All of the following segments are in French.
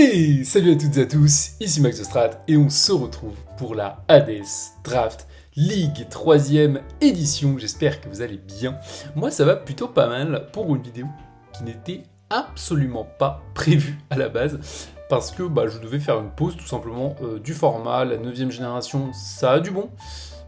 Et salut à toutes et à tous, ici Max Strat et on se retrouve pour la Hades Draft League 3ème édition. J'espère que vous allez bien. Moi ça va plutôt pas mal pour une vidéo qui n'était absolument pas prévue à la base. Parce que je devais faire une pause tout simplement du format. La 9ème génération, ça a du bon.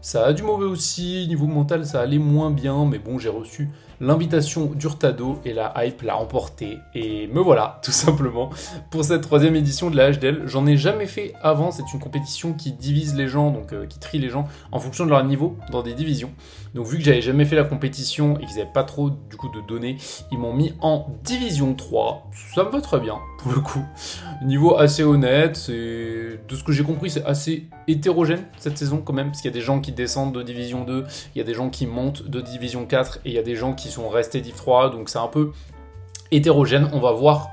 Ça a du mauvais aussi, niveau mental ça allait moins bien, mais bon j'ai reçu l'invitation d'Hurtado et la hype l'a emporté. Et me voilà, tout simplement, pour cette 3ème édition de la HDL. J'en ai jamais fait avant, c'est une compétition qui divise les gens, donc qui trie les gens en fonction de leur niveau dans des divisions. Donc vu que j'avais jamais fait la compétition et qu'ils n'avaient pas trop du coup de données, ils m'ont mis en division 3, ça me va très bien pour le coup. Niveau assez honnête, de ce que j'ai compris c'est assez hétérogène cette saison quand même, parce qu'il y a des gens qui descendent de division 2, il y a des gens qui montent de division 4 et il y a des gens qui sont restés div 3, donc c'est un peu hétérogène. On va voir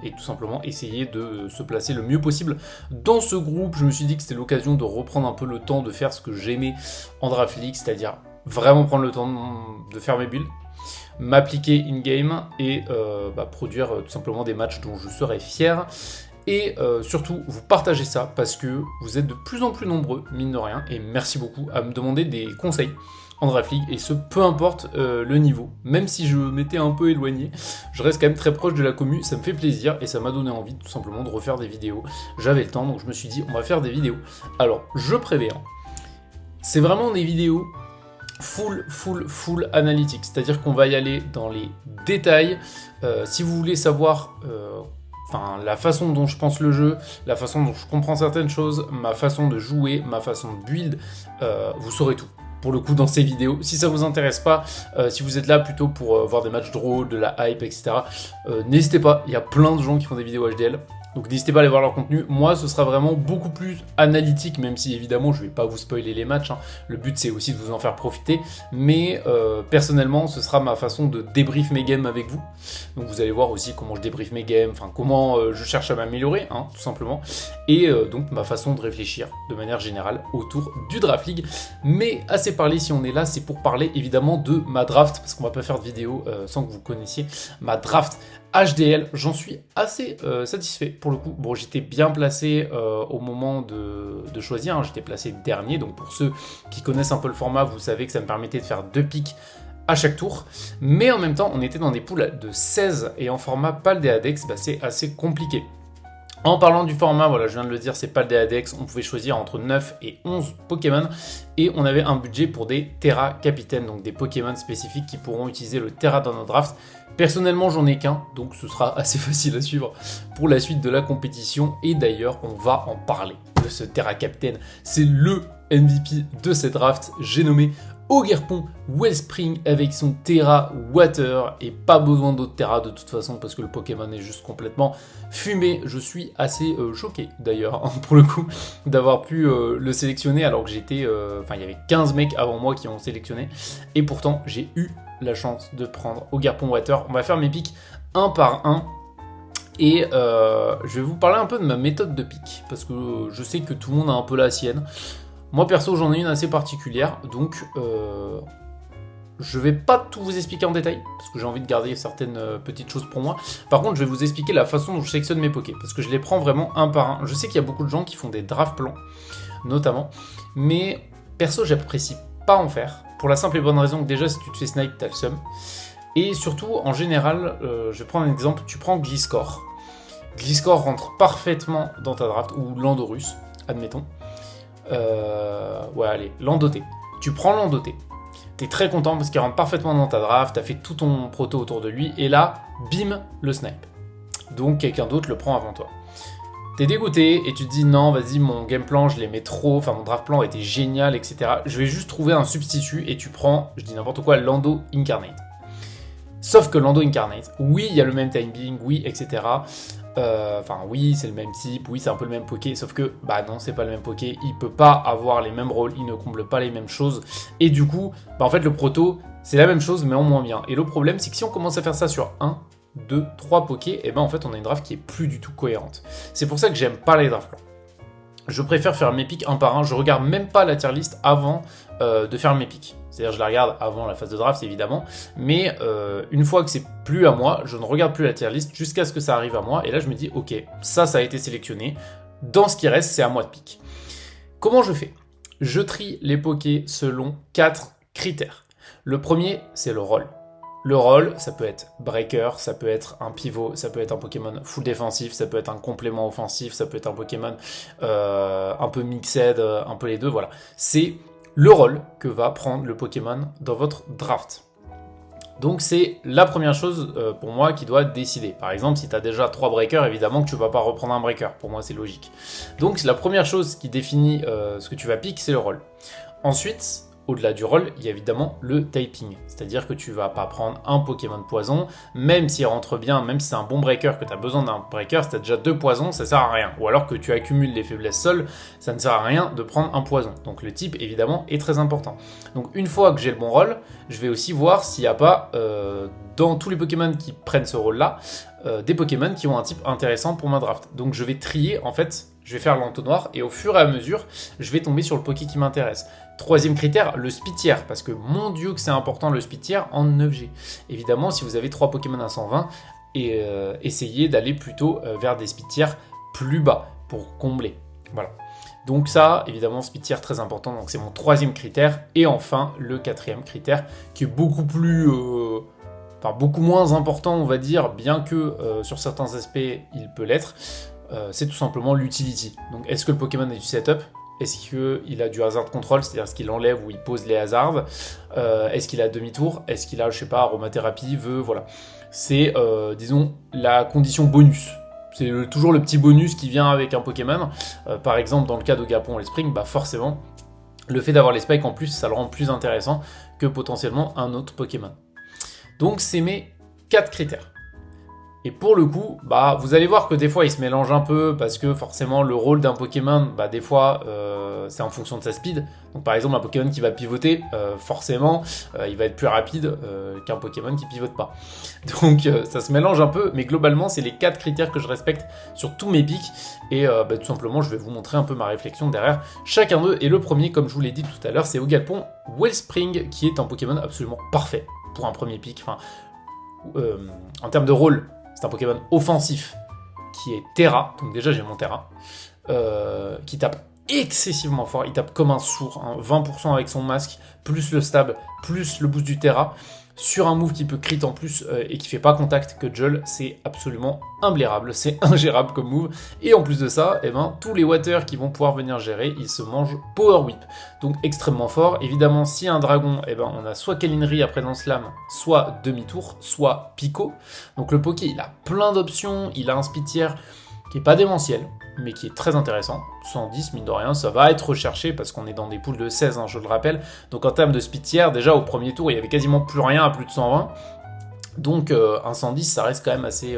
et tout simplement essayer de se placer le mieux possible dans ce groupe. Je me suis dit que c'était l'occasion de reprendre un peu le temps de faire ce que j'aimais en Draft League, c'est-à-dire vraiment prendre le temps de faire mes builds, m'appliquer in-game et produire tout simplement des matchs dont je serai fier. Et surtout, vous partagez ça parce que vous êtes de plus en plus nombreux, mine de rien, et merci beaucoup à me demander des conseils en Draft League, et ce, peu importe le niveau. Même si je m'étais un peu éloigné, je reste quand même très proche de la commu, ça me fait plaisir, et ça m'a donné envie tout simplement de refaire des vidéos. J'avais le temps, donc je me suis dit, on va faire des vidéos. Alors, je préviens, c'est vraiment des vidéos full analytique, c'est-à-dire qu'on va y aller dans les détails. Si vous voulez savoir la façon dont je pense le jeu, la façon dont je comprends certaines choses, ma façon de jouer, ma façon de build, vous saurez tout. Pour le coup dans ces vidéos, si ça vous intéresse pas, si vous êtes là plutôt pour voir des matchs drôles, de la hype, etc., n'hésitez pas, il y a plein de gens qui font des vidéos HDL. Donc n'hésitez pas à aller voir leur contenu. Moi, ce sera vraiment beaucoup plus analytique, même si évidemment je vais pas vous spoiler les matchs. Le but c'est aussi de vous en faire profiter. Mais personnellement, ce sera ma façon de débrief mes games avec vous. Donc vous allez voir aussi comment je débrief mes games, comment je cherche à m'améliorer, tout simplement. Et donc ma façon de réfléchir de manière générale autour du Draft League. Mais assez parlé, si on est là, c'est pour parler évidemment de ma draft, parce qu'on va pas faire de vidéo sans que vous connaissiez ma draft HDL. J'en suis assez satisfait pour le coup. Bon, j'étais bien placé au moment de choisir, j'étais placé dernier, donc pour ceux qui connaissent un peu le format, vous savez que ça me permettait de faire 2 picks à chaque tour, mais en même temps on était dans des poules de 16 et en format PAL des Adex, c'est assez compliqué. En parlant du format, voilà, je viens de le dire, c'est pas le Adex, on pouvait choisir entre 9 et 11 Pokémon, et on avait un budget pour des Terra Capitaine, donc des Pokémon spécifiques qui pourront utiliser le Terra dans nos drafts. Personnellement, j'en ai qu'un, donc ce sera assez facile à suivre pour la suite de la compétition, et d'ailleurs, on va en parler de ce Terra Capitaine. C'est le MVP de cette draft, j'ai nommé Ogerpon Wellspring avec son Terra Water, et pas besoin d'autres Terra de toute façon parce que le Pokémon est juste complètement fumé. Je suis assez choqué d'ailleurs pour le coup d'avoir pu le sélectionner alors que j'étais... il y avait 15 mecs avant moi qui ont sélectionné et pourtant j'ai eu la chance de prendre Ogerpon Water. On va faire mes picks un par un. Et je vais vous parler un peu de ma méthode de pick parce que je sais que tout le monde a un peu la sienne. Moi perso j'en ai une assez particulière, donc je vais pas tout vous expliquer en détail, parce que j'ai envie de garder certaines petites choses pour moi. Par contre je vais vous expliquer la façon dont je sélectionne mes pokés, parce que je les prends vraiment un par un. Je sais qu'il y a beaucoup de gens qui font des draft plans, notamment, mais perso j'apprécie pas en faire, pour la simple et bonne raison que déjà si tu te fais snipe t'as le seum. Et surtout en général, je vais prendre un exemple, tu prends Gliscor. Gliscor rentre parfaitement dans ta draft, ou Landorus, admettons. Allez, Landoté. Tu prends Landoté. T'es très content parce qu'il rentre parfaitement dans ta draft, t'as fait tout ton proto autour de lui, et là, bim, le snipe. Donc quelqu'un d'autre le prend avant toi. T'es dégoûté et tu te dis non, vas-y, mon game plan, je l'aimais trop, mon draft plan était génial, etc. Je vais juste trouver un substitut et tu prends, je dis n'importe quoi, Lando Incarnate. Sauf que Lando Incarnate, oui, il y a le même timing, oui, etc. Oui, c'est le même type, oui, c'est un peu le même poké, sauf que, non, c'est pas le même poké, il peut pas avoir les mêmes rôles, il ne comble pas les mêmes choses, et du coup, en fait, le proto, c'est la même chose, mais en moins bien. Et le problème, c'est que si on commence à faire ça sur 1, 2, 3 pokés, et en fait, on a une draft qui est plus du tout cohérente. C'est pour ça que j'aime pas les drafts plans. Je préfère faire mes picks un par un, je regarde même pas la tier list avant de faire mes picks. C'est-à-dire je la regarde avant la phase de draft évidemment, mais une fois que c'est plus à moi, je ne regarde plus la tier list jusqu'à ce que ça arrive à moi, et là je me dis ok, ça a été sélectionné, dans ce qui reste c'est à moi de pick. Comment je fais? Je trie les pokés selon 4 critères. Le premier c'est le rôle. Le rôle, ça peut être breaker, ça peut être un pivot, ça peut être un Pokémon full défensif, ça peut être un complément offensif, ça peut être un Pokémon un peu mixed, un peu les deux, voilà. C'est le rôle que va prendre le Pokémon dans votre draft. Donc c'est la première chose pour moi qui doit décider. Par exemple, si tu as déjà 3 breakers, évidemment que tu ne vas pas reprendre un breaker. Pour moi, c'est logique. Donc la première chose qui définit ce que tu vas pick, c'est le rôle. Ensuite, au-delà du rôle, il y a évidemment le typing. C'est-à-dire que tu vas pas prendre un Pokémon poison, même s'il rentre bien, même si c'est un bon breaker, que tu as besoin d'un breaker, si tu as déjà 2 poisons, ça sert à rien. Ou alors que tu accumules les faiblesses seules, ça ne sert à rien de prendre un poison. Donc le type, évidemment, est très important. Donc une fois que j'ai le bon rôle, je vais aussi voir s'il n'y a pas, dans tous les Pokémon qui prennent ce rôle-là, des Pokémon qui ont un type intéressant pour ma draft. Donc je vais trier, en fait, je vais faire l'entonnoir, et au fur et à mesure, je vais tomber sur le Poké qui m'intéresse. Troisième critère, le speed tier, parce que mon dieu que c'est important le speed tier en 9G. Évidemment, si vous avez 3 Pokémon à 120, essayez d'aller plutôt vers des speed tiers plus bas pour combler. Voilà. Donc ça, évidemment, speed tier très important, donc c'est mon troisième critère. Et enfin, le quatrième critère, qui est beaucoup plus... beaucoup moins important, on va dire, bien que sur certains aspects, il peut l'être, c'est tout simplement l'utility. Donc, est-ce que le Pokémon a du setup? Est-ce qu'il a du hazard control, c'est-à-dire est-ce qu'il enlève ou il pose les hazards? Est-ce qu'il a demi-tour? Est-ce qu'il a, je sais pas, aromathérapie, voilà. C'est, disons, la condition bonus. C'est toujours le petit bonus qui vient avec un Pokémon. Par exemple, dans le cas de Gapon et Spring, forcément, le fait d'avoir les spikes en plus, ça le rend plus intéressant que potentiellement un autre Pokémon. Donc, c'est mes 4 critères. Et pour le coup, vous allez voir que des fois il se mélange un peu parce que forcément le rôle d'un Pokémon, des fois c'est en fonction de sa speed. Donc par exemple un Pokémon qui va pivoter, forcément il va être plus rapide qu'un Pokémon qui pivote pas. Donc ça se mélange un peu, mais globalement c'est les 4 critères que je respecte sur tous mes picks. Et tout simplement je vais vous montrer un peu ma réflexion derrière chacun d'eux. Et le premier, comme je vous l'ai dit tout à l'heure, c'est Ogalpon Wellspring, qui est un Pokémon absolument parfait pour un premier pick. En termes de rôle, c'est un Pokémon offensif qui est Terra, donc déjà j'ai mon Terra, qui tape excessivement fort, il tape comme un sourd, 20% avec son masque, plus le stab, plus le boost du Terra, sur un move qui peut crit en plus et qui fait pas contact que Jol, c'est absolument imblairable, c'est ingérable comme move. Et en plus de ça, tous les water qui vont pouvoir venir gérer, ils se mangent Power Whip. Donc extrêmement fort. Évidemment, si un dragon, on a soit Kalinri après dans Slam, soit demi-tour, soit Pico. Donc le Poké, il a plein d'options, il a un speed tier qui est pas démentiel, mais qui est très intéressant. 110, mine de rien, ça va être recherché parce qu'on est dans des poules de 16, je le rappelle. Donc en termes de speed tier, déjà au premier tour, il y avait quasiment plus rien à plus de 120. Donc un 110, ça reste quand même assez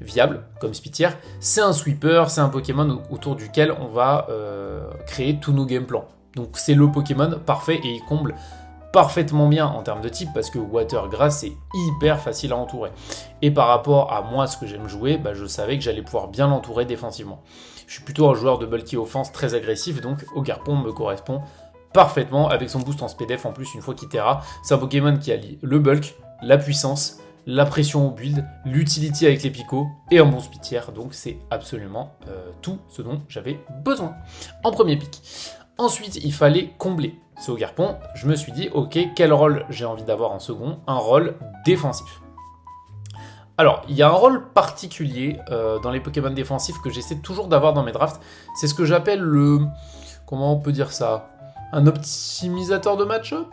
viable comme speed tier. C'est un sweeper, c'est un Pokémon autour duquel on va créer tous nos game plans. Donc c'est le Pokémon parfait et il comble parfaitement bien en termes de type parce que Water Grass c'est hyper facile à entourer. Et par rapport à moi, ce que j'aime jouer, je savais que j'allais pouvoir bien l'entourer défensivement. Je suis plutôt un joueur de bulky offense très agressif, donc Ogarpon me correspond parfaitement avec son boost en SPDF en plus une fois qu'il Terra. C'est un Pokémon qui allie le bulk, la puissance, la pression au build, l'utility avec les picots et un bon speed tier, donc c'est absolument tout ce dont j'avais besoin en premier pick. Ensuite, il fallait combler ce Ogarpon. Je me suis dit, ok, quel rôle j'ai envie d'avoir en second? Un rôle défensif. Alors, il y a un rôle particulier dans les Pokémon défensifs que j'essaie toujours d'avoir dans mes drafts. C'est ce que j'appelle le... Comment on peut dire ça? Un optimisateur de match-up?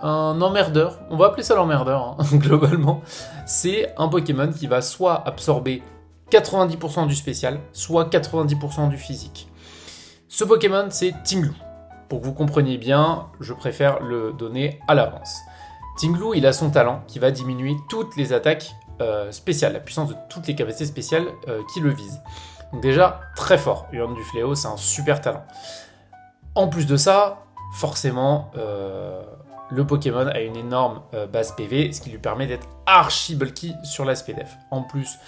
Un emmerdeur? On va appeler ça l'emmerdeur, globalement. C'est un Pokémon qui va soit absorber 90% du spécial, soit 90% du physique. Ce Pokémon, c'est Tinglu. Pour que vous compreniez bien, je préfère le donner à l'avance. Tinglu, il a son talent qui va diminuer toutes les attaques spéciales, la puissance de toutes les capacités spéciales qui le visent. Donc déjà, très fort. Urne du Fléau, c'est un super talent. En plus de ça, forcément, le Pokémon a une énorme base PV, ce qui lui permet d'être archi bulky sur l'aspect def. En plus,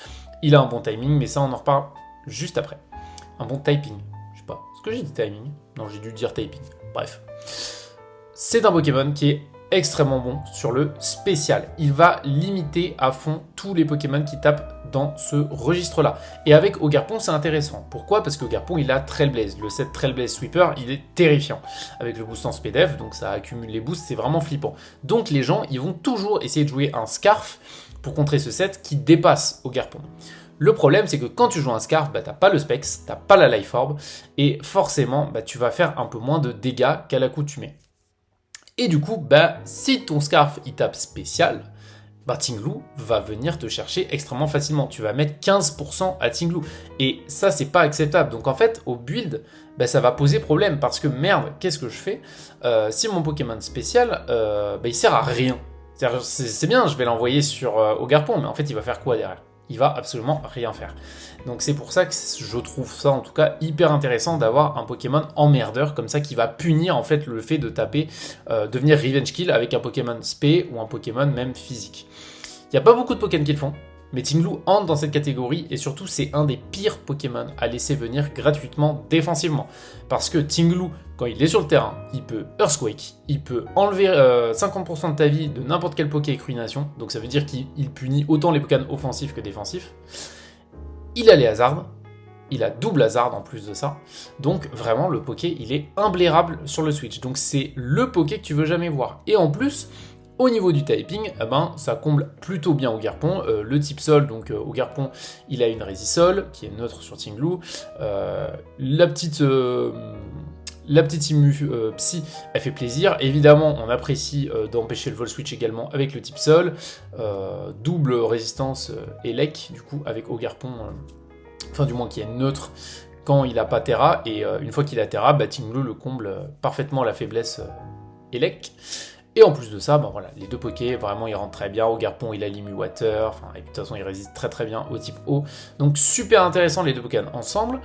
il a un bon timing, mais ça, on en reparle juste après. Un bon typing. Je sais pas. Est-ce que j'ai dit timing? Non, j'ai dû dire typing. Bref. C'est un Pokémon qui est extrêmement bon sur le spécial. Il va limiter à fond tous les Pokémon qui tapent dans ce registre-là. Et avec Ogarpon, c'est intéressant. Pourquoi? Parce qu'Ogarpon, il a Trailblaze. Le set Trailblaze Sweeper, il est terrifiant. Avec le boost en SPDF, donc ça accumule les boosts, c'est vraiment flippant. Donc les gens, ils vont toujours essayer de jouer un Scarf pour contrer ce set qui dépasse Ogarpon. Le problème, c'est que quand tu joues un Scarf, t'as pas le Specs, t'as pas la Life Orb, et forcément, tu vas faire un peu moins de dégâts qu'à l'accoutumée. Et du coup, si ton Scarf il tape spécial, Ting-Lu va venir te chercher extrêmement facilement. Tu vas mettre 15% à Ting-Lu. Et ça, c'est pas acceptable. Donc en fait, au build, ça va poser problème. Parce que merde, qu'est-ce que je fais si mon Pokémon spécial, il sert à rien. C'est bien, je vais l'envoyer sur Ogarpon, mais en fait, il va faire quoi derrière? Il va absolument rien faire. Donc c'est pour ça que je trouve ça en tout cas hyper intéressant d'avoir un Pokémon emmerdeur comme ça qui va punir en fait le fait de taper, devenir Revenge Kill avec un Pokémon spé ou un Pokémon même physique. Il n'y a pas beaucoup de Pokémon qui le font, mais Ting-Lu entre dans cette catégorie et surtout c'est un des pires Pokémon à laisser venir gratuitement défensivement. Parce que Ting-Lu, quand il est sur le terrain, il peut Earthquake, il peut enlever 50% de ta vie de n'importe quel Poké avec Ruination, donc ça veut dire qu'il punit autant les Pokémon offensifs que défensifs. Il a les Hazards, il a double Hazard en plus de ça, donc vraiment le Poké il est imblairable sur le Switch, donc c'est le Poké que tu veux jamais voir. Et en plus, au niveau du typing, ça comble plutôt bien Ogarpon. Le type Sol, donc Ogarpon, il a une Résisol qui est neutre sur Ting-Lu. La petite Immu Psy, elle fait plaisir. Évidemment, on apprécie d'empêcher le Vol Switch également avec le type Sol. Double résistance Elec, du coup, avec Ogarpon, enfin du moins qui est neutre quand il n'a pas Terra. Et une fois qu'il a Terra, Ting-Lu le comble parfaitement la faiblesse Elec. Et en plus de ça, voilà, les deux Pokés, vraiment, ils rentrent très bien. Ogarpon, il a l'Immu Water, et de toute façon, il résiste très très bien au type eau. Donc, super intéressant les deux Pokémon ensemble.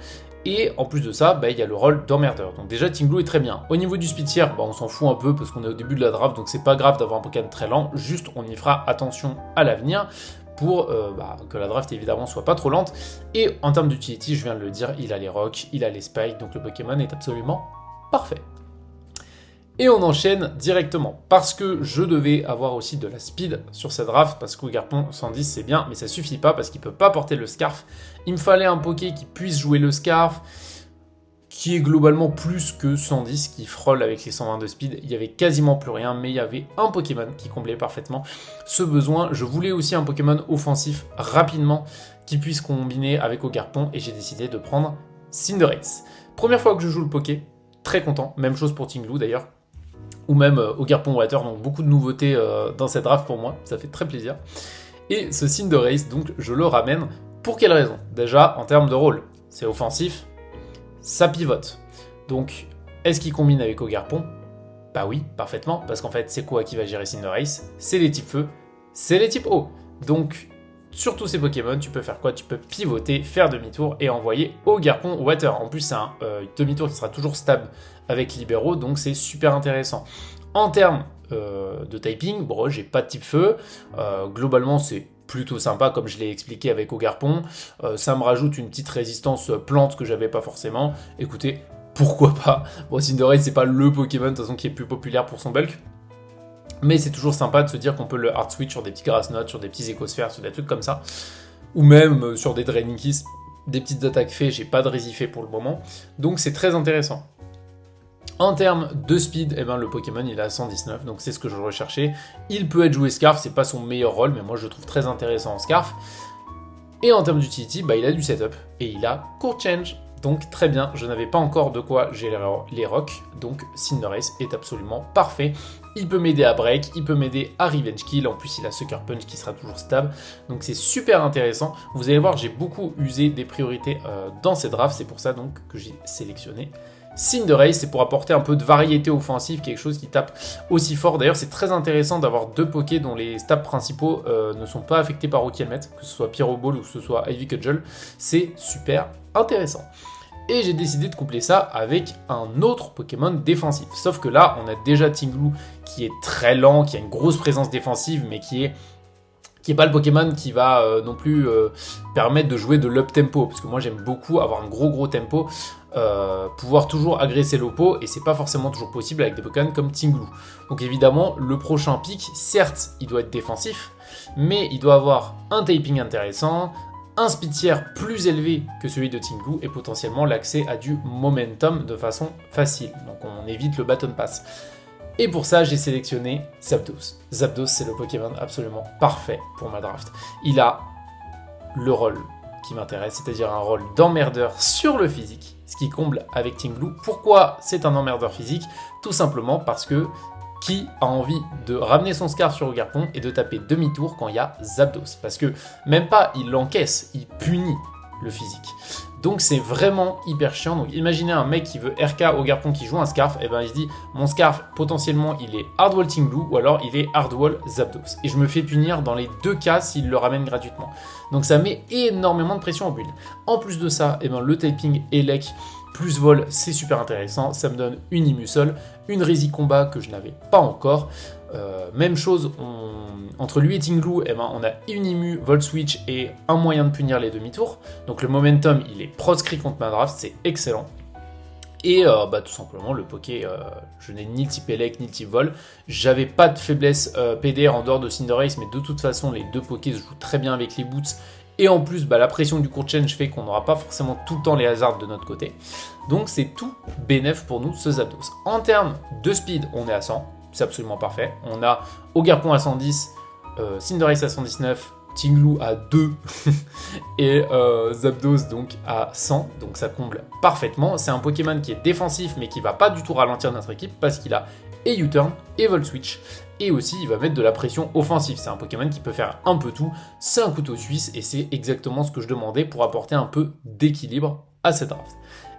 Et en plus de ça, il y a le rôle d'emmerdeur. Donc déjà, Ting-Lu est très bien. Au niveau du speed tier, on s'en fout un peu parce qu'on est au début de la draft, donc c'est pas grave d'avoir un Pokémon très lent. Juste, on y fera attention à l'avenir pour que la draft évidemment soit pas trop lente. Et en termes d'utility, je viens de le dire, il a les rocks, il a les spikes, donc le Pokémon est absolument parfait. Et on enchaîne directement, parce que je devais avoir aussi de la speed sur cette draft, parce qu'Ogarpon 110 c'est bien, mais ça suffit pas, parce qu'il peut pas porter le Scarf. Il me fallait un Poké qui puisse jouer le Scarf, qui est globalement plus que 110, qui frôle avec les 120 de speed. Il y avait quasiment plus rien, mais il y avait un Pokémon qui comblait parfaitement ce besoin. Je voulais aussi un Pokémon offensif rapidement, qui puisse combiner avec Ogarpon, et j'ai décidé de prendre Cinderace. Première fois que je joue le Poké, très content, même chose pour Ting-Lu d'ailleurs, ou même Ogarpon Water, donc beaucoup de nouveautés dans cette draft pour moi, ça fait très plaisir. Et ce Cinderace, donc je le ramène, pour quelle raison? Déjà, en termes de rôle, c'est offensif, ça pivote. Donc, est-ce qu'il combine avec Ogarpon? Bah oui, parfaitement, parce qu'en fait, c'est quoi qui va gérer Cinderace? C'est les types feu, c'est les types eau. Donc, sur tous ces Pokémon, tu peux faire quoi? Tu peux pivoter, faire demi-tour et envoyer Ogarpon Water. En plus, c'est un demi-tour qui sera toujours stable avec Libero, donc c'est super intéressant. En termes de typing, j'ai pas de type feu. Globalement, c'est plutôt sympa, comme je l'ai expliqué avec Ogarpon. Ça me rajoute une petite résistance plante que j'avais pas forcément. Écoutez, pourquoi pas? Cinderace, c'est pas le Pokémon de toute façon qui est plus populaire pour son bulk. Mais c'est toujours sympa de se dire qu'on peut le hard switch sur des petits grass notes, sur des petits écosphères, sur des trucs comme ça. Ou même sur des draining kiss, des petites attaques fées, j'ai pas de résifé pour le moment. Donc c'est très intéressant. En termes de speed, le Pokémon il est à 119, donc c'est ce que je recherchais. Il peut être joué Scarf, c'est pas son meilleur rôle, mais moi je le trouve très intéressant en Scarf. Et en termes d'utility, il a du setup, et il a Court Change. Donc très bien, je n'avais pas encore de quoi gérer les rocks, donc Cinderace est absolument parfait. Il peut m'aider à break, il peut m'aider à revenge kill, en plus il a Sucker Punch qui sera toujours stable, donc c'est super intéressant. Vous allez voir, j'ai beaucoup usé des priorités dans ces drafts, c'est pour ça donc que j'ai sélectionné Cinderace, c'est pour apporter un peu de variété offensive, quelque chose qui tape aussi fort. D'ailleurs, c'est très intéressant d'avoir deux Pokés dont les stats principaux ne sont pas affectés par Rocky Helmet, que ce soit Pyro Ball ou que ce soit Ivy Cudgel, c'est super intéressant. Et j'ai décidé de coupler ça avec un autre Pokémon défensif. Sauf que là, on a déjà Ting-Lu qui est très lent, qui a une grosse présence défensive, mais qui est qui n'est pas le Pokémon qui va non plus permettre de jouer de l'up tempo, parce que moi j'aime beaucoup avoir un gros tempo, pouvoir toujours agresser l'oppo, et c'est pas forcément toujours possible avec des Pokémon comme Tinglu. Donc évidemment, le prochain pic, certes, il doit être défensif, mais il doit avoir un typing intéressant, un speed tier plus élevé que celui de Tinglu, et potentiellement l'accès à du momentum de façon facile. Donc on évite le Baton Pass. Et pour ça, j'ai sélectionné Zapdos. Zapdos, c'est le Pokémon absolument parfait pour ma draft. Il a le rôle qui m'intéresse, c'est-à-dire un rôle d'emmerdeur sur le physique, ce qui comble avec Tinglu. Pourquoi c'est un emmerdeur physique? Tout simplement parce que qui a envie de ramener son Scarf sur Ogarpon et de taper demi-tour quand il y a Zapdos? Parce que même pas il l'encaisse, il punit le physique. Donc c'est vraiment hyper chiant. Donc imaginez un mec qui veut RK Ogarpon qui joue un Scarf, et ben il se dit mon Scarf potentiellement il est Hardwall Tinglu ou alors il est Hardwall Zapdos. Et je me fais punir dans les deux cas s'il le ramène gratuitement. Donc ça met énormément de pression en build. En plus de ça, et ben le typing Elec plus vol, c'est super intéressant. Ça me donne une Imusol, une Resi Combat que je n'avais pas encore. Même chose, entre lui et Tinglu, eh ben, on a une Imu, Volt Switch et un moyen de punir les demi-tours. Donc le momentum, il est proscrit contre ma draft, c'est excellent. Et tout simplement, le Poké, je n'ai ni le type Elec ni le type Vol. J'avais pas de faiblesse PDR en dehors de Cinderace, mais de toute façon, les deux Pokés se jouent très bien avec les boots. Et en plus, la pression du court change fait qu'on n'aura pas forcément tout le temps les hasards de notre côté. Donc c'est tout bénef pour nous, ce Zapdos. En termes de speed, on est à 100. C'est absolument parfait. On a Ogarpon à 110, Cinderace à 119, Tinglu à 2 et Zapdos donc à 100. Donc ça comble parfaitement. C'est un Pokémon qui est défensif mais qui va pas du tout ralentir notre équipe parce qu'il a et U-Turn et Volt Switch. Et aussi il va mettre de la pression offensive. C'est un Pokémon qui peut faire un peu tout. C'est un couteau suisse et c'est exactement ce que je demandais pour apporter un peu d'équilibre à cette draft.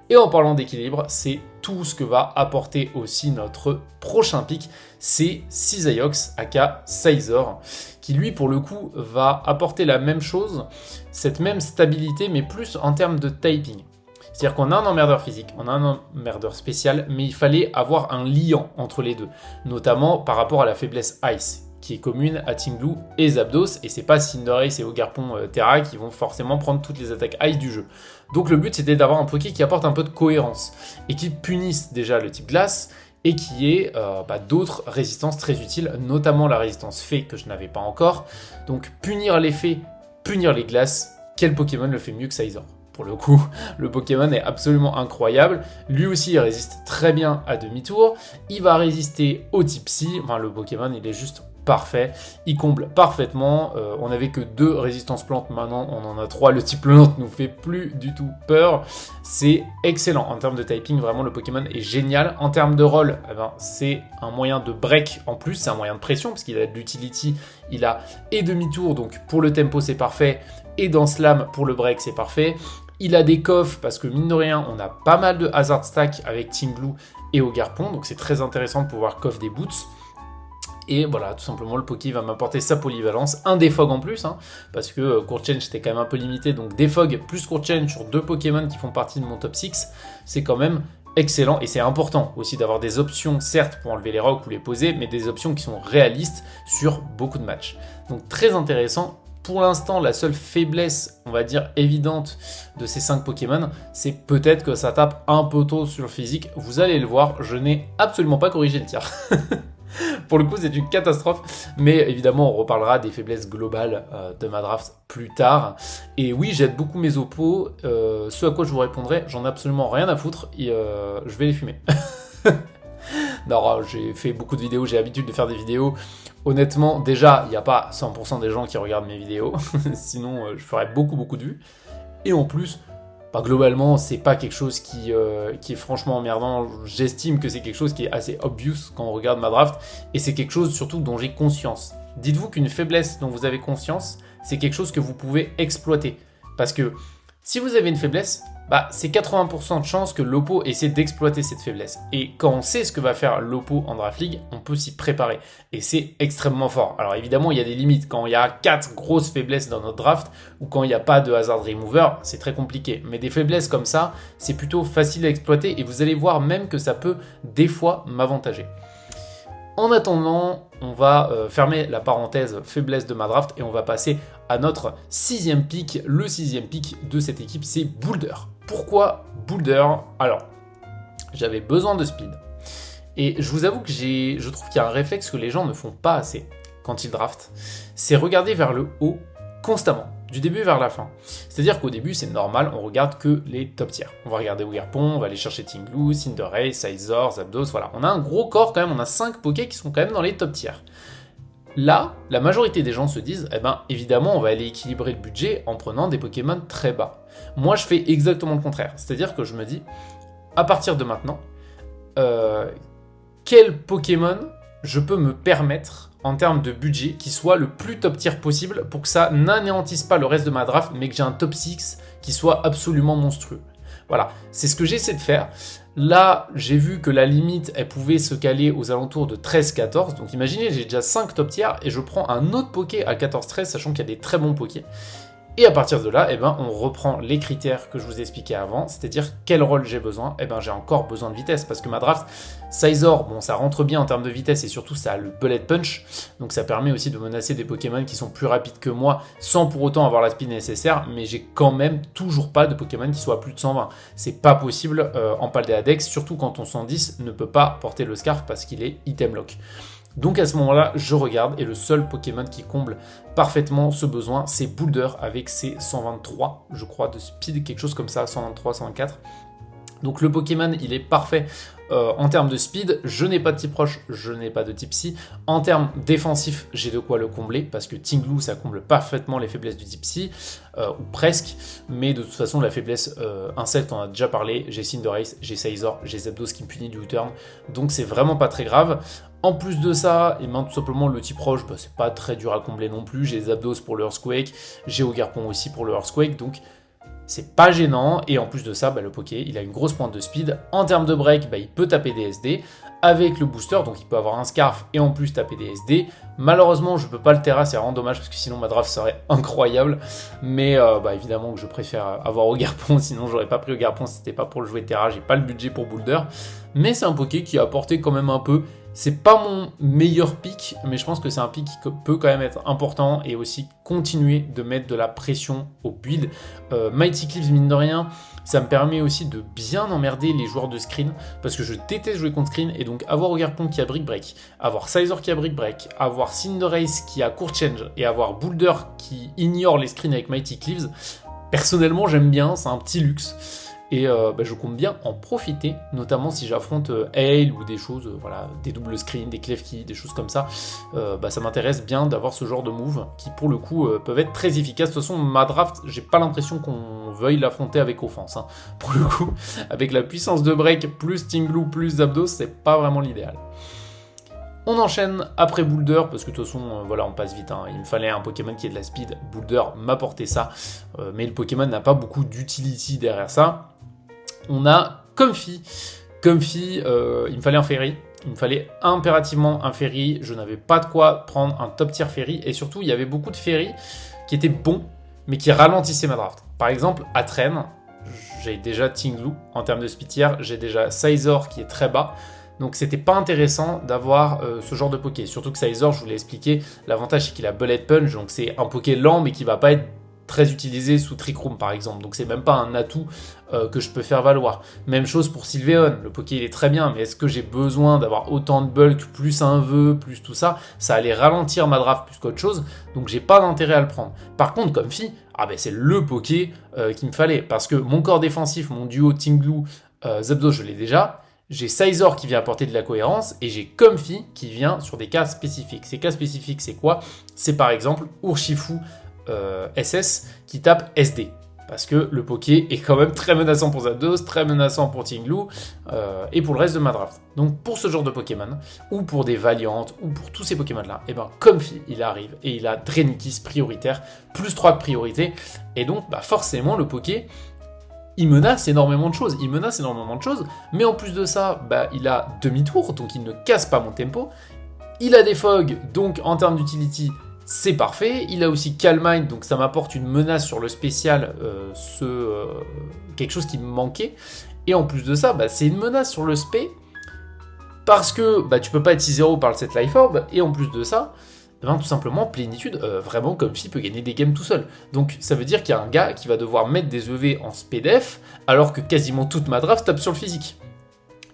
Et en parlant d'équilibre, c'est tout ce que va apporter aussi notre prochain pick, c'est Cisaiox aka Scizor, qui lui pour le coup va apporter la même chose, cette même stabilité, mais plus en termes de typing. C'est-à-dire qu'on a un emmerdeur physique, on a un emmerdeur spécial, mais il fallait avoir un liant entre les deux, notamment par rapport à la faiblesse Ice, qui est commune à Tinglu et Zapdos, et c'est pas Cinderace et Ogarpon Terra qui vont forcément prendre toutes les attaques Ice du jeu. Donc le but c'était d'avoir un Poké qui apporte un peu de cohérence, et qui punisse déjà le type glace, et qui ait d'autres résistances très utiles, notamment la résistance fée que je n'avais pas encore. Donc punir les fées, punir les glaces, quel Pokémon le fait mieux que Scizor? Pour le coup, le Pokémon est absolument incroyable. Lui aussi, il résiste très bien à demi-tour. Il va résister au type Psy. Enfin, le Pokémon, il est juste parfait. Il comble parfaitement. On n'avait que 2 résistances plantes. Maintenant, on en a 3. Le type plante nous fait plus du tout peur. C'est excellent. En termes de typing, vraiment, le Pokémon est génial. En termes de rôle, c'est un moyen de break en plus. C'est un moyen de pression parce qu'il a de l'utility. Il a et demi-tour. Donc, pour le tempo, c'est parfait. Et dans Slam, pour le break, c'est parfait. Il a des coffres parce que mine de rien, on a pas mal de hazard stack avec Tinglu et Ogarpon, donc c'est très intéressant de pouvoir coffre des boots. Et voilà, tout simplement, le Poké va m'apporter sa polyvalence, un Defog en plus, parce que Court Change c'était quand même un peu limité, donc Defog plus Court Change sur 2 Pokémon qui font partie de mon top 6, c'est quand même excellent, et c'est important aussi d'avoir des options, certes pour enlever les rocs ou les poser, mais des options qui sont réalistes sur beaucoup de matchs. Donc très intéressant. Pour l'instant, la seule faiblesse, on va dire, évidente de ces 5 Pokémon, c'est peut-être que ça tape un peu tôt sur le physique. Vous allez le voir, je n'ai absolument pas corrigé le tir. Pour le coup, c'est une catastrophe. Mais évidemment, on reparlera des faiblesses globales de ma draft plus tard. Et oui, j'aide beaucoup mes oppos. Ce à quoi je vous répondrai, j'en ai absolument rien à foutre. Et je vais les fumer. Non, j'ai fait beaucoup de vidéos, j'ai l'habitude de faire des vidéos. Honnêtement, déjà, il n'y a pas 100% des gens qui regardent mes vidéos. Sinon, je ferais beaucoup de vues. Et en plus, globalement, c'est pas quelque chose qui est franchement emmerdant. J'estime que c'est quelque chose qui est assez obvious quand on regarde ma draft. Et c'est quelque chose surtout dont j'ai conscience. Dites-vous qu'une faiblesse dont vous avez conscience, c'est quelque chose que vous pouvez exploiter. Parce que si vous avez une faiblesse, c'est 80% de chance que l'oppo essaie d'exploiter cette faiblesse. Et quand on sait ce que va faire l'oppo en draft league, on peut s'y préparer. Et c'est extrêmement fort. Alors évidemment, il y a des limites. Quand il y a 4 grosses faiblesses dans notre draft, ou quand il n'y a pas de hazard remover, c'est très compliqué. Mais des faiblesses comme ça, c'est plutôt facile à exploiter. Et vous allez voir même que ça peut des fois m'avantager. En attendant, on va fermer la parenthèse faiblesse de ma draft et on va passer à notre 6e pick. Le 6e pick de cette équipe, c'est Boulder. Pourquoi Boulder? Alors, j'avais besoin de speed. Et je vous avoue que je trouve qu'il y a un réflexe que les gens ne font pas assez quand ils draftent. C'est regarder vers le haut constamment, du début vers la fin. C'est-à-dire qu'au début, c'est normal, on regarde que les top tiers. On va regarder Ogerpon, on va aller chercher Tinglu, Cinderace, Sizor, Zapdos, voilà. On a un gros corps quand même, on a 5 pokés qui sont quand même dans les top tiers. Là, la majorité des gens se disent, eh ben évidemment, on va aller équilibrer le budget en prenant des Pokémon très bas. Moi, je fais exactement le contraire. C'est-à-dire que je me dis, à partir de maintenant, quel Pokémon je peux me permettre en termes de budget qui soit le plus top tier possible pour que ça n'anéantisse pas le reste de ma draft, mais que j'ai un top 6 qui soit absolument monstrueux. Voilà, c'est ce que j'essaie de faire. Là, j'ai vu que la limite, elle pouvait se caler aux alentours de 13-14. Donc imaginez, j'ai déjà 5 top tiers et je prends un autre poké à 14-13, sachant qu'il y a des très bons pokés. Et à partir de là, on reprend les critères que je vous ai expliqués avant, c'est-à-dire quel rôle j'ai besoin. J'ai encore besoin de vitesse, parce que ma draft, Sizor, bon, ça rentre bien en termes de vitesse, et surtout ça a le bullet punch, donc ça permet aussi de menacer des Pokémon qui sont plus rapides que moi, sans pour autant avoir la speed nécessaire, mais j'ai quand même toujours pas de Pokémon qui soit à plus de 120. C'est pas possible en Paldéadex, surtout quand ton 110 ne peut pas porter le Scarf, parce qu'il est item lock. Donc à ce moment-là, je regarde et le seul Pokémon qui comble parfaitement ce besoin, c'est Boulder avec ses 123, je crois, de speed, quelque chose comme ça, 123, 124. Donc le Pokémon, il est parfait en termes de speed. Je n'ai pas de type roche, je n'ai pas de type psy. En termes défensifs, j'ai de quoi le combler, parce que Tinglu, ça comble parfaitement les faiblesses du type psy, ou presque. Mais de toute façon, la faiblesse insecte, on en a déjà parlé. J'ai Cinderace, j'ai Sizor, j'ai Zapdos qui me punit du U-turn. Donc c'est vraiment pas très grave. En plus de ça, et tout simplement le type roche, c'est pas très dur à combler non plus. J'ai Zapdos pour le Earthquake, j'ai Ogerpon aussi pour le Earthquake, donc c'est pas gênant. Et en plus de ça, le Poké, il a une grosse pointe de speed. En termes de break, il peut taper des SD avec le booster, donc il peut avoir un Scarf et en plus taper des SD. Malheureusement, je peux pas le Terra, c'est vraiment dommage parce que sinon ma draft serait incroyable. Mais évidemment que je préfère avoir Ogerpon, sinon j'aurais pas pris Ogerpon si c'était pas pour le jouer Terra. J'ai pas le budget pour Boulder, mais c'est un Poké qui a apporté quand même un peu. C'est pas mon meilleur pick, mais je pense que c'est un pick qui peut quand même être important et aussi continuer de mettre de la pression au build. Mighty Cliffs, mine de rien, ça me permet aussi de bien emmerder les joueurs de screen, parce que je déteste jouer contre screen, et donc avoir Ogerpon qui a Brick Break, avoir Sizor qui a Brick Break, avoir Cinderace qui a Court Change, et avoir Boulder qui ignore les screens avec Mighty Cliffs, personnellement j'aime bien, c'est un petit luxe. Et je compte bien en profiter, notamment si j'affronte Hail ou des choses, des doubles screens, des Klefki, des choses comme ça. Ça m'intéresse bien d'avoir ce genre de move qui, pour le coup, peuvent être très efficaces. De toute façon, ma draft, j'ai pas l'impression qu'on veuille l'affronter avec offense. Hein. Pour le coup, avec la puissance de break, plus Tinglu, plus Zapdos, c'est pas vraiment l'idéal. On enchaîne après Boulder, parce que de toute façon, on passe vite. Hein. Il me fallait un Pokémon qui ait de la speed. Boulder m'apportait ça, mais le Pokémon n'a pas beaucoup d'utility derrière ça. On a Comfey. Comfey, il me fallait un Fairy. Il me fallait impérativement un Fairy. Je n'avais pas de quoi prendre un top tier Fairy. Et surtout, il y avait beaucoup de Fairy qui étaient bons, mais qui ralentissaient ma draft. Par exemple, à Train, j'ai déjà Tinglu en termes de speed tier. J'ai déjà Sizor qui est très bas. Donc c'était pas intéressant d'avoir ce genre de Poké. Surtout que Sizor, je vous l'ai expliqué, l'avantage c'est qu'il a Bullet Punch. Donc c'est un Poké lent, mais qui va pas être très utilisé sous Trick Room par exemple, donc c'est même pas un atout que je peux faire valoir. Même chose pour Sylveon, le Poké il est très bien, mais est-ce que j'ai besoin d'avoir autant de bulk, plus un vœu, plus tout ça? Ça allait ralentir ma draft plus qu'autre chose, donc j'ai pas d'intérêt à le prendre. Par contre, Comfey, c'est le Poké qu'il me fallait, parce que mon corps défensif, mon duo Tinglu, Zapdos je l'ai déjà, j'ai Sizor qui vient apporter de la cohérence, et j'ai Comfey qui vient sur des cas spécifiques. Ces cas spécifiques c'est quoi? C'est par exemple Urshifu SS qui tape SD, parce que le Poké est quand même très menaçant pour Zapdos, très menaçant pour Tinglu et pour le reste de ma draft. Donc pour ce genre de Pokémon, ou pour des Valiant, ou pour tous ces Pokémon là, Comfey il arrive et il a Draenikis prioritaire, plus 3 de priorité, et donc forcément le Poké il menace énormément de choses, mais en plus de ça, il a demi-tour, donc il ne casse pas mon tempo, il a des Fog, donc en termes d'utility, c'est parfait. Il a aussi Calm Mind, donc ça m'apporte une menace sur le spécial, quelque chose qui me manquait. Et en plus de ça, c'est une menace sur le spé parce que bah, tu peux pas être 6-0 par le set Life Orb, et en plus de ça, eh ben, tout simplement, plénitude, vraiment, Comfy peut gagner des games tout seul. Donc ça veut dire qu'il y a un gars qui va devoir mettre des EV en SPDF, alors que quasiment toute ma draft tape sur le physique.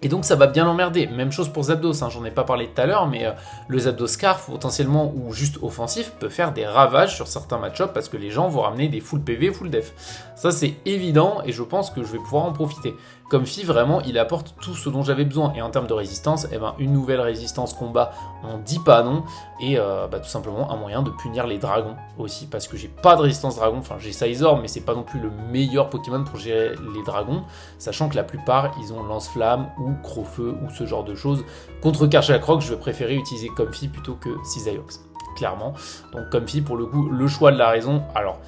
Et donc ça va bien l'emmerder. Même chose pour Zapdos, hein, j'en ai pas parlé tout à l'heure, mais le Zapdos Scarf potentiellement ou juste offensif peut faire des ravages sur certains match-ups parce que les gens vont ramener des full PV, full def. Ça c'est évident et je pense que je vais pouvoir en profiter. Comfy, vraiment, il apporte tout ce dont j'avais besoin. Et en termes de résistance, eh ben, une nouvelle résistance combat, on dit pas non. Et bah, tout simplement un moyen de punir les dragons aussi. Parce que j'ai pas de résistance dragon. Enfin, j'ai Scizor, mais c'est pas non plus le meilleur Pokémon pour gérer les dragons. Sachant que la plupart, ils ont Lance-Flamme ou Crofeu ou ce genre de choses. Contre Karchakroc, je vais préférer utiliser Comfy plutôt que Cisaiox. Clairement. Donc Comfy, pour le coup, le choix de la raison. Alors,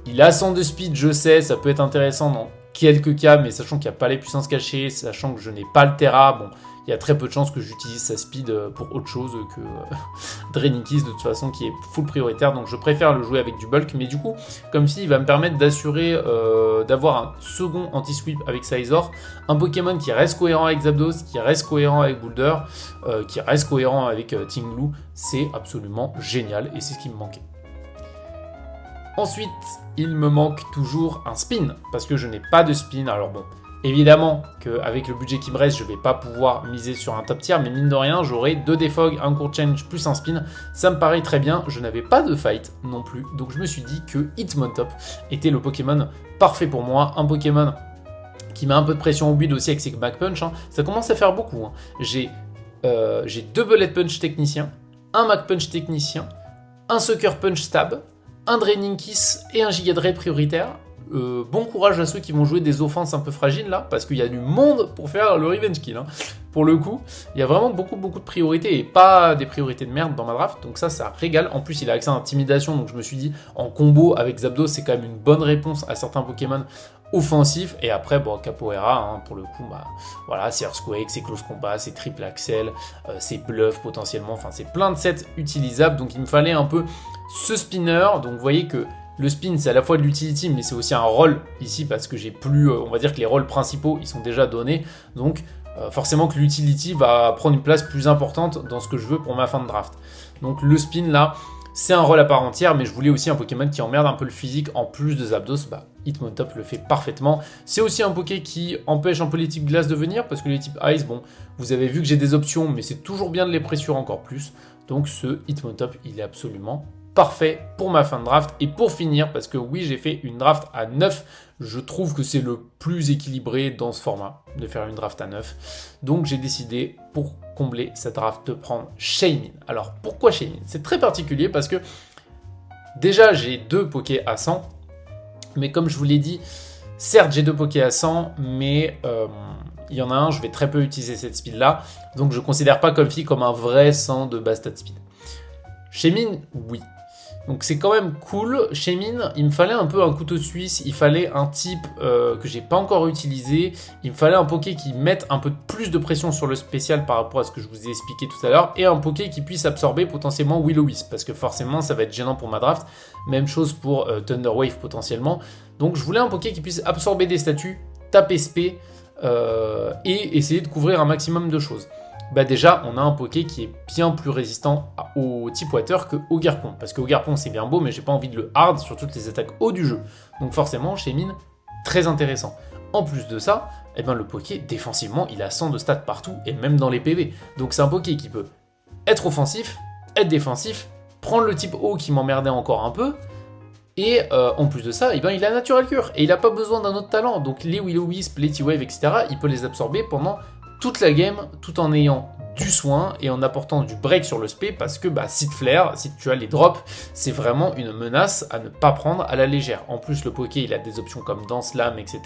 il a 100 de speed, je sais, ça peut être intéressant dans quelques cas, mais sachant qu'il n'y a pas les puissances cachées, sachant que je n'ai pas le Terra, bon, il y a très peu de chances que j'utilise sa speed pour autre chose que Draining Kiss, de toute façon, qui est full prioritaire, donc je préfère le jouer avec du bulk, mais du coup, comme si il va me permettre d'assurer d'avoir un second anti-sweep avec Scizor, un Pokémon qui reste cohérent avec Zapdos, qui reste cohérent avec Boulder, qui reste cohérent avec Tinglu, c'est absolument génial, et c'est ce qui me manquait. Ensuite, il me manque toujours un spin, parce que je n'ai pas de spin. Alors bon, évidemment qu'avec le budget qui me reste, je ne vais pas pouvoir miser sur un top tier, mais mine de rien, j'aurai 2 Defog, un Court Change plus un spin. Ça me paraît très bien, je n'avais pas de fight non plus, donc je me suis dit que Hitmontop était le Pokémon parfait pour moi, un Pokémon qui met un peu de pression au build aussi avec ses Back Punch, hein. Ça commence à faire beaucoup, hein. J'ai 2 Bullet Punch techniciens, un Mac Punch technicien, un Sucker Punch stab, un Draining Kiss et un Giga Drain prioritaire. Bon courage à ceux qui vont jouer des offenses un peu fragiles là, parce qu'il y a du monde pour faire le Revenge Kill. Hein. Pour le coup, il y a vraiment beaucoup de priorités et pas des priorités de merde dans ma draft, donc ça régale. En plus, il a accès à Intimidation, donc je me suis dit, en combo avec Zapdos, c'est quand même une bonne réponse à certains Pokémon offensifs. Et après, bon, Capoeira, hein, pour le coup, bah, voilà, c'est Earthquake, c'est Close Combat, c'est Triple Axel, c'est Bluff potentiellement, enfin, c'est plein de sets utilisables, donc il me fallait un peu ce spinner. Donc vous voyez que le spin, c'est à la fois de l'utility, mais c'est aussi un rôle ici, parce que j'ai plus, on va dire que les rôles principaux, ils sont déjà donnés, donc forcément que l'utility va prendre une place plus importante dans ce que je veux pour ma fin de draft. Donc le spin là, c'est un rôle à part entière, mais je voulais aussi un Pokémon qui emmerde un peu le physique en plus de Zapdos. Bah, Hitmontop le fait parfaitement. C'est aussi un Poké qui empêche un peu les types glace de venir, parce que les types ice, bon, vous avez vu que j'ai des options, mais c'est toujours bien de les pressurer encore plus. Donc ce Hitmontop, il est absolument parfait pour ma fin de draft. Et pour finir, parce que oui, j'ai fait une draft à 9, je trouve que c'est le plus équilibré dans ce format, de faire une draft à 9. Donc j'ai décidé, pour combler cette draft, de prendre Shaymin. Alors pourquoi Shaymin? C'est très particulier parce que déjà j'ai 2 Pokés à 100, mais comme je vous l'ai dit, certes j'ai 2 Pokés à 100, mais il y en a un, je vais très peu utiliser cette speed là, donc je ne considère pas Comfy comme un vrai 100 de base stat speed. Shaymin, oui. Donc c'est quand même cool. Shaymin, il me fallait un peu un couteau suisse, il fallait un type que j'ai pas encore utilisé, il me fallait un Poké qui mette un peu plus de pression sur le spécial par rapport à ce que je vous ai expliqué tout à l'heure, et un Poké qui puisse absorber potentiellement Will-O-Wisp, parce que forcément ça va être gênant pour ma draft. Même chose pour Thunder Wave potentiellement. Donc je voulais un Poké qui puisse absorber des statuts, taper SP, et essayer de couvrir un maximum de choses. Bah déjà, on a un Poké qui est bien plus résistant au type Water que Ogerpon. Parce que Ogerpon, c'est bien beau, mais j'ai pas envie de le hard sur toutes les attaques haut du jeu. Donc forcément, Shaymin, très intéressant. En plus de ça, eh ben, le Poké, défensivement, il a 100 de stats partout, et même dans les PV. Donc c'est un Poké qui peut être offensif, être défensif, prendre le type haut qui m'emmerdait encore un peu, et en plus de ça, eh ben, il a Natural Cure, et il n'a pas besoin d'un autre talent. Donc les Will-O-Wisp, les T-Wave, etc., il peut les absorber pendant toute la game, tout en ayant du soin et en apportant du break sur le spé, parce que bah, Seed Flare, si tu as les drops, c'est vraiment une menace à ne pas prendre à la légère. En plus, le Poké, il a des options comme Danse Lame, etc.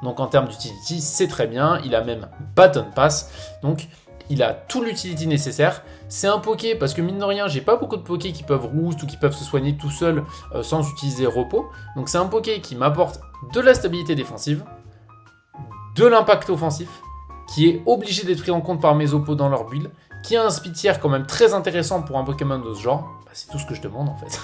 Donc en termes d'utility, c'est très bien. Il a même Baton Pass, donc il a tout l'utility nécessaire. C'est un Poké, parce que mine de rien, j'ai pas beaucoup de Poké qui peuvent roost ou qui peuvent se soigner tout seuls sans utiliser repos. Donc c'est un Poké qui m'apporte de la stabilité défensive, de l'impact offensif, qui est obligé d'être pris en compte par mes oppos dans leur build, qui a un speed tier quand même très intéressant pour un Pokémon de ce genre. Bah, c'est tout ce que je demande en fait.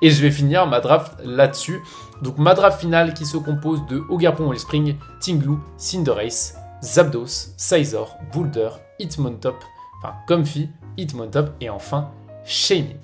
Et je vais finir ma draft là-dessus. Donc ma draft finale qui se compose de Ogerpon Wellspring, Tinglu, Cinderace, Zapdos, Scizor, Boulder Hitmontop, enfin Comfey, Hitmontop et enfin Shaymin.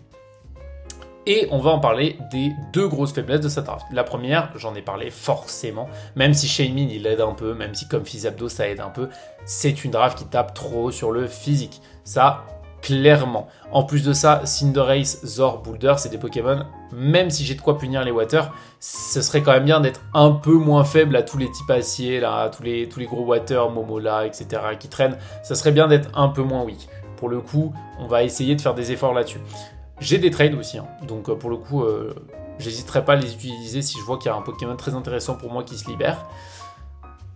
Et on va en parler des deux grosses faiblesses de cette draft. La première, j'en ai parlé forcément, même si Shaymin il aide un peu, même si Comfey Zapdos ça aide un peu, c'est une draft qui tape trop sur le physique. Ça, clairement. En plus de ça, Cinderace, Zor, Boulder, c'est des Pokémon, même si j'ai de quoi punir les Water, ce serait quand même bien d'être un peu moins faible à tous les types acier, là, tous les gros Water, Momola, etc. qui traînent. Ça serait bien d'être un peu moins weak. Pour le coup, on va essayer de faire des efforts là-dessus. J'ai des trades aussi, hein. Donc pour le coup, j'hésiterai pas à les utiliser si je vois qu'il y a un Pokémon très intéressant pour moi qui se libère.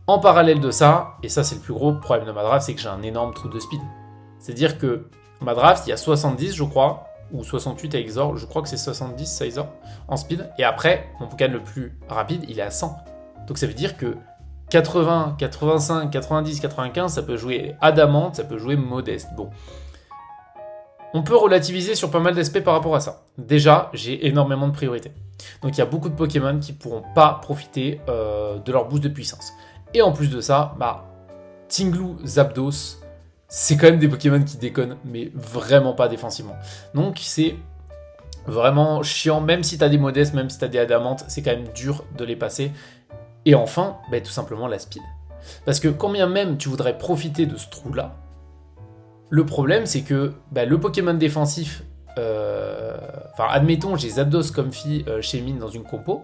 En parallèle de ça, et ça c'est le plus gros problème de ma draft, c'est que j'ai un énorme trou de speed. C'est-à-dire que ma draft, il y a 70 je crois, ou 68 avec Zor, je crois que c'est 70 ça Zor, en speed, et après, mon Pokémon le plus rapide, il est à 100. Donc ça veut dire que 80, 85, 90, 95, ça peut jouer Adamant, ça peut jouer Modeste. Bon. On peut relativiser sur pas mal d'aspects par rapport à ça. Déjà, j'ai énormément de priorités. Donc il y a beaucoup de Pokémon qui ne pourront pas profiter de leur boost de puissance. Et en plus de ça, Tinglu, Zapdos, c'est quand même des Pokémon qui déconnent, mais vraiment pas défensivement. Donc c'est vraiment chiant, même si t'as des modestes, même si t'as des adamantes, c'est quand même dur de les passer. Et enfin, tout simplement la speed. Parce que quand bien même tu voudrais profiter de ce trou-là, le problème, c'est que le Pokémon défensif, admettons, j'ai Zapdos, Comfey, Shaymin dans une compo,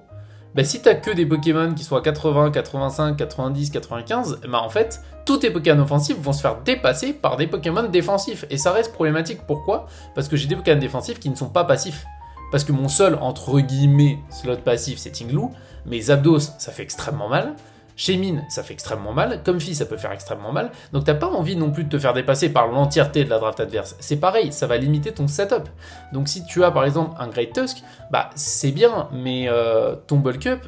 si t'as que des Pokémon qui sont à 80, 85, 90, 95, en fait, tous tes Pokémon offensifs vont se faire dépasser par des Pokémon défensifs. Et ça reste problématique. Pourquoi ? Parce que j'ai des Pokémon défensifs qui ne sont pas passifs. Parce que mon seul, entre guillemets, slot passif, c'est Tinglu, mais Zapdos, ça fait extrêmement mal. Shaymin, ça fait extrêmement mal. Comfey, ça peut faire extrêmement mal. Donc t'as pas envie non plus de te faire dépasser par l'entièreté de la draft adverse. C'est pareil, ça va limiter ton setup. Donc si tu as par exemple un Great Tusk, c'est bien, mais ton bulk up,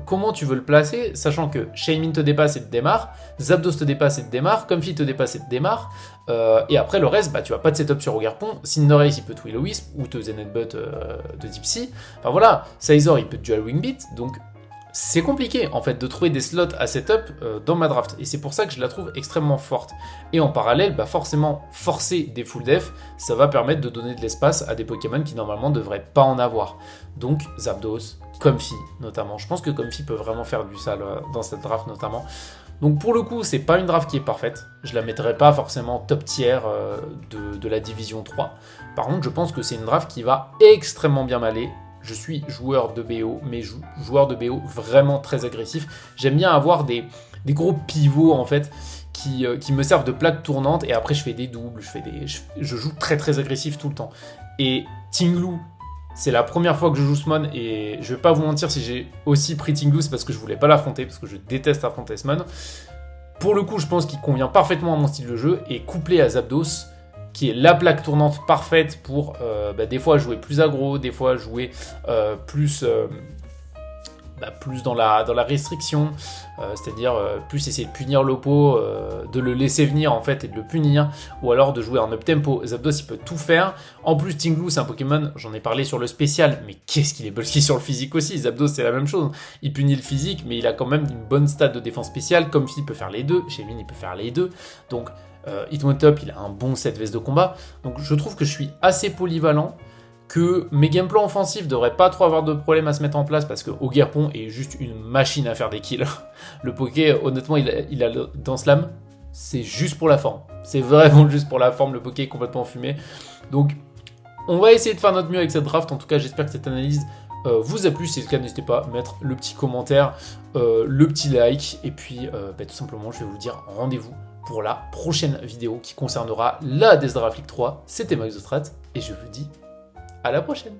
comment tu veux le placer, sachant que Shaymin te dépasse et te démarre, Zapdos te dépasse et te démarre, Comfey te dépasse et te démarre, et après le reste, tu vas pas de setup sur Ogerpon. Cinderace, il peut te Will-O-Wisp ou te Zen Headbutt de Dipsy. Enfin voilà, Scizor, il peut te Dual Wing Beat, donc c'est compliqué en fait de trouver des slots à setup dans ma draft, et c'est pour ça que je la trouve extrêmement forte. Et en parallèle, forcément forcer des full def, ça va permettre de donner de l'espace à des Pokémon qui normalement devraient pas en avoir. Donc Zapdos, Comfey notamment. Je pense que Comfey peut vraiment faire du sale dans cette draft notamment. Donc pour le coup, c'est pas une draft qui est parfaite. Je la mettrai pas forcément top tier de la division 3. Par contre, je pense que c'est une draft qui va extrêmement bien m'aller. Je suis joueur de BO, mais joueur de BO vraiment très agressif. J'aime bien avoir des gros pivots en fait qui me servent de plaque tournante, et après je fais des doubles, je joue très très agressif tout le temps. Et Tinglu, c'est la première fois que je joue Smon, et je vais pas vous mentir, si j'ai aussi pris Tinglu, c'est parce que je voulais pas l'affronter, parce que je déteste affronter Smon. Pour le coup, je pense qu'il convient parfaitement à mon style de jeu, et couplé à Zapdos, qui est la plaque tournante parfaite pour des fois jouer plus aggro, des fois jouer plus dans la restriction, c'est-à-dire plus essayer de punir l'oppo, de le laisser venir en fait et de le punir, ou alors de jouer en up-tempo. Zapdos il peut tout faire. En plus Tinglu c'est un Pokémon, j'en ai parlé sur le spécial, mais qu'est-ce qu'il est bulky sur le physique aussi. Zapdos c'est la même chose, il punit le physique, mais il a quand même une bonne stat de défense spéciale. Comfey peut faire les deux, Shaymin il peut faire les deux, donc Hitmontop il a un bon set veste de combat. Donc je trouve que je suis assez polyvalent, que mes gameplays offensifs devraient pas trop avoir de problème à se mettre en place, parce que Ogerpon est juste une machine à faire des kills. Le Poké, honnêtement, il a dans Slam, c'est juste pour la forme. C'est vraiment juste pour la forme, le Poké est complètement fumé. Donc, on va essayer de faire notre mieux avec cette draft. En tout cas, j'espère que cette analyse vous a plu. Si c'est le cas, n'hésitez pas à mettre le petit commentaire, le petit like, et puis tout simplement, je vais vous dire rendez-vous pour la prochaine vidéo qui concernera la Death Draft League 3. C'était Max The Strat, et je vous dis à la prochaine.